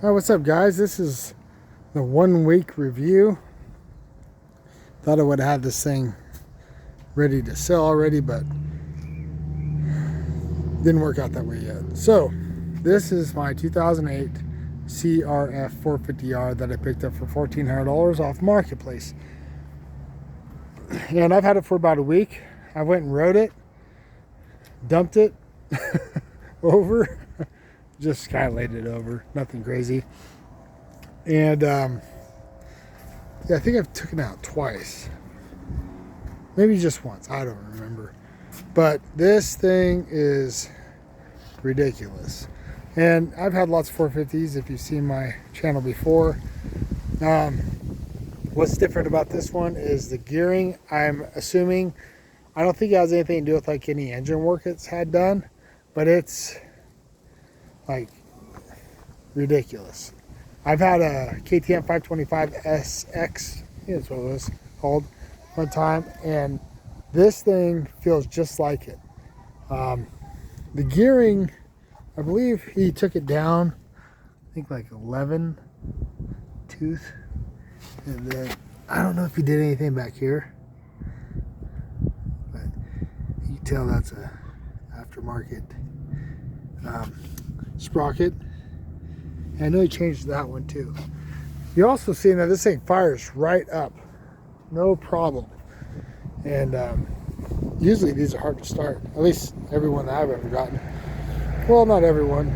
Alright, what's up guys? This is the 1 week review. Thought I would have had this thing ready to sell already, but didn't work out that way yet. So this is my 2008 CRF450R that I picked up for $1,400 off Marketplace. And I've had it for about a week. I went and rode it, dumped it over, just kind of laid it over, nothing crazy. And yeah, I think I've taken it out twice, maybe just once, I don't remember. But this thing is ridiculous. And I've had lots of 450s if you've seen my channel before. What's different about this one is the gearing. I'm assuming, I don't think it has anything to do with like any engine work it's had done, but it's like ridiculous. I've had a KTM 525 SX, that's what it was called, one time, and this thing feels just like it. The gearing, I believe he took it down, I think like 11 tooth, and then I don't know if he did anything back here, but you can tell that's a aftermarket sprocket. And I know he changed that one too. You're also seeing that this thing fires right up, no problem. And usually these are hard to start, at least everyone that I've ever gotten. Well, not everyone,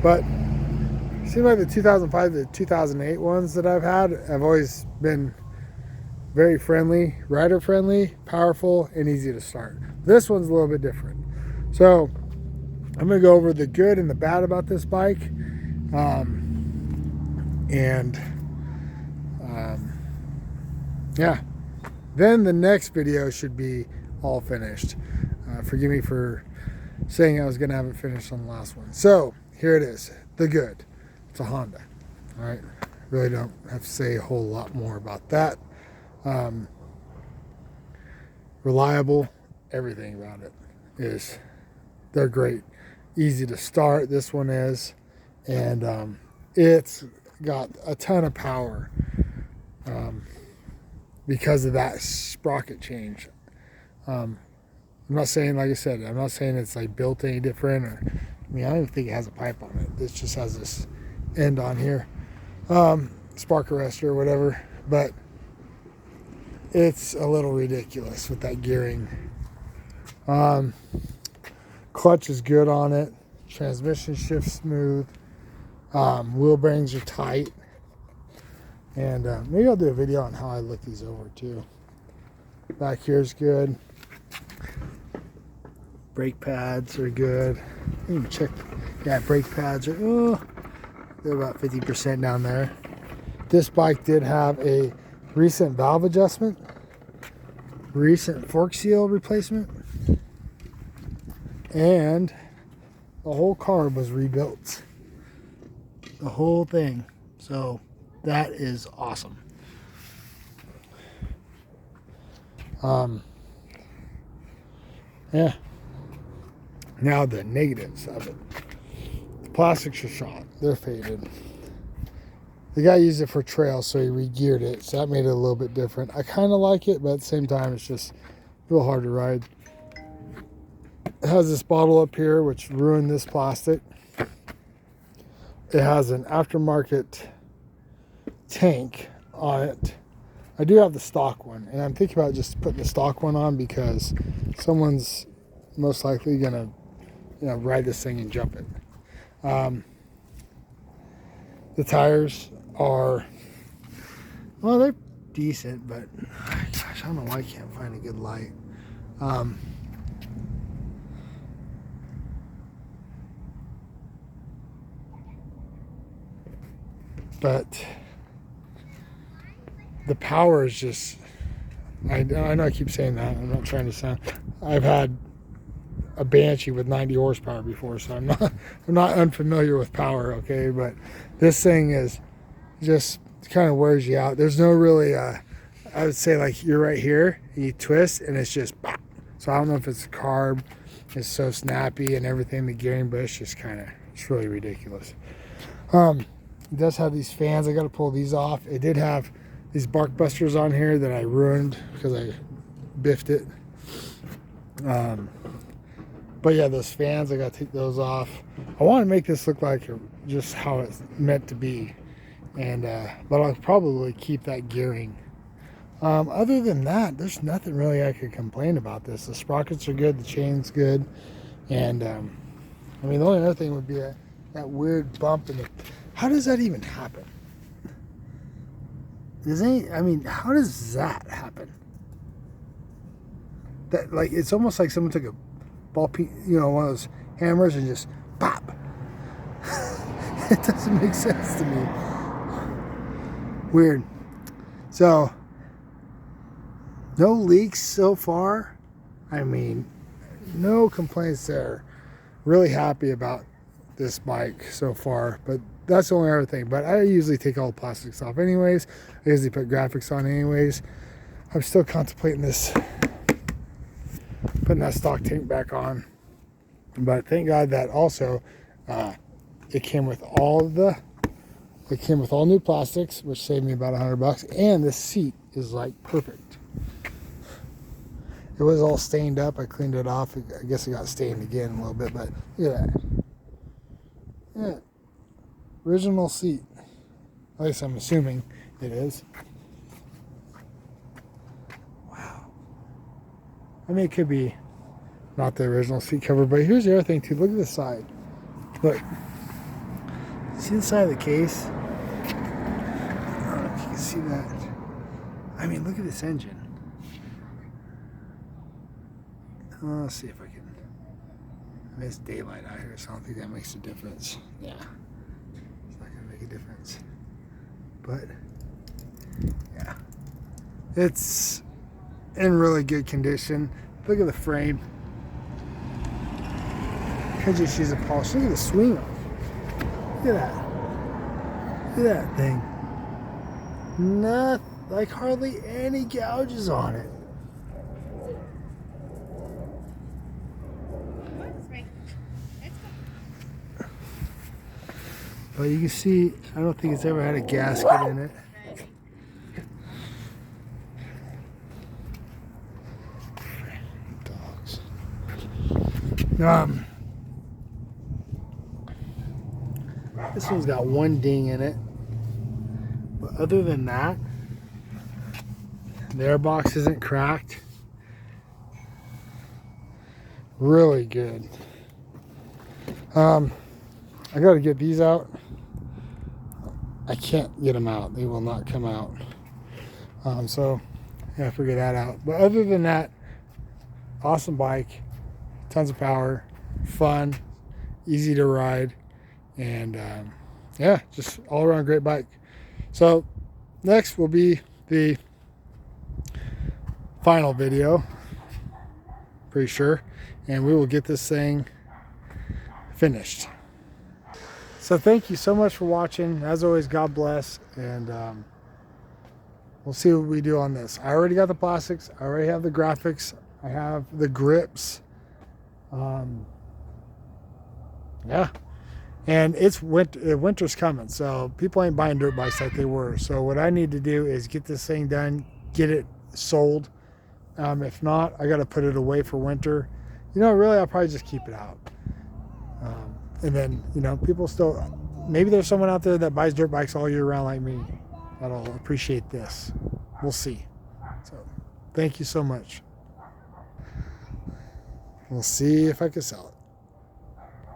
but it seems like the 2005 to 2008 ones that I've had have always been very friendly, rider friendly, powerful, and easy to start. This one's a little bit different. So I'm gonna go over the good and the bad about this bike. Yeah, then the next video should be all finished. Forgive me for saying I was gonna have it finished on the last one. So here it is, the good. It's a Honda. All right, really don't have to say a whole lot more about that. Reliable, everything about it is, they're great, easy to start. This one is, and it's got a ton of power because of that sprocket change. I'm not saying, like I said, I'm not saying it's like built any different, or I mean, I don't even think it has a pipe on it. It just has this end on here, spark arrestor or whatever, but it's a little ridiculous with that gearing. Clutch is good on it, transmission shifts smooth, wheel bearings are tight, and maybe I'll do a video on how I look these over too. Back here's good. Brake pads are good. Let me check. Yeah, brake pads are, they're about 50% down there. This bike did have a recent valve adjustment, recent fork seal replacement, and the whole carb was rebuilt. The whole thing. So that is awesome. Yeah. Now the negatives of it. The plastics are shot. They're faded. The guy used it for trail, so he re-geared it, so that made it a little bit different. I kind of like it, but at the same time, it's just real hard to ride. It has this bottle up here, which ruined this plastic. It has an aftermarket tank on it. I do have the stock one, and I'm thinking about just putting the stock one on because someone's most likely gonna, ride this thing and jump it. The tires are, well, they're decent, but gosh, I don't know why I can't find a good light. But the power is just, I know I keep saying that, I'm not trying to sound, I've had a Banshee with 90 horsepower before, so I'm not unfamiliar with power, okay? But this thing is just kind of wears you out. There's no really, I would say, like, you're right here, you twist, and it's just pop. So I don't know if it's the carb, it's so snappy and everything, the gearing, but it's just kind of, it's really ridiculous. It does have these fans. I got to pull these off. It did have these bark busters on here that I ruined because I biffed it. But yeah, those fans, I got to take those off. I want to make this look like just how it's meant to be. And but I'll probably keep that gearing. Other than that, there's nothing really I could complain about this. The sprockets are good, the chain's good, and I mean, the only other thing would be that weird bump in the. How does that even happen? I mean, how does that happen? That, like, it's almost like someone took a ball, one of those hammers and just pop. It doesn't make sense to me. Weird. So, no leaks so far. I mean, no complaints there. Really happy about this bike so far, but that's the only other thing. But I usually take all the plastics off anyways. I usually put graphics on anyways. I'm still contemplating this, putting that stock tank back on. But thank God that also it came with all new plastics, which saved me about $100. And the seat is like perfect. It was all stained up. I cleaned it off. I guess it got stained again a little bit, but look at that. Yeah, original seat. At least I'm assuming it is. Wow. I mean, it could be not the original seat cover, but here's the other thing too. Look at the side. Look. See the side of the case? I don't know if you can see that. I mean, look at this engine. Let's see if I can. I mean, it's daylight out here, so I don't think that makes a difference. Yeah, it's not gonna make a difference. But yeah, it's in really good condition. Look at the frame. Could just use a polish. Look at the swing arm. Look at that. Look at that thing. Not like hardly any gouges on it. But you can see, I don't think it's ever had a gasket in it. Dogs. This one's got one ding in it. But other than that, the airbox isn't cracked. Really good. I got to get these out. I can't get them out. They will not come out. So I gotta figure that out. But other than that, awesome bike, tons of power, fun, easy to ride, and yeah, just all around great bike. So next will be the final video, pretty sure, and we will get this thing finished. So thank you so much for watching. As always, God bless, and we'll see what we do on this. I already got the plastics. I already have the graphics. I have the grips. Yeah, and it's winter's coming, so people ain't buying dirt bikes like they were. So what I need to do is get this thing done, get it sold. If not, I got to put it away for winter. You know, really, I'll probably just keep it out. And then, you know, people still, maybe there's someone out there that buys dirt bikes all year round like me that'll appreciate this. We'll see. So thank you so much. We'll see if I can sell it.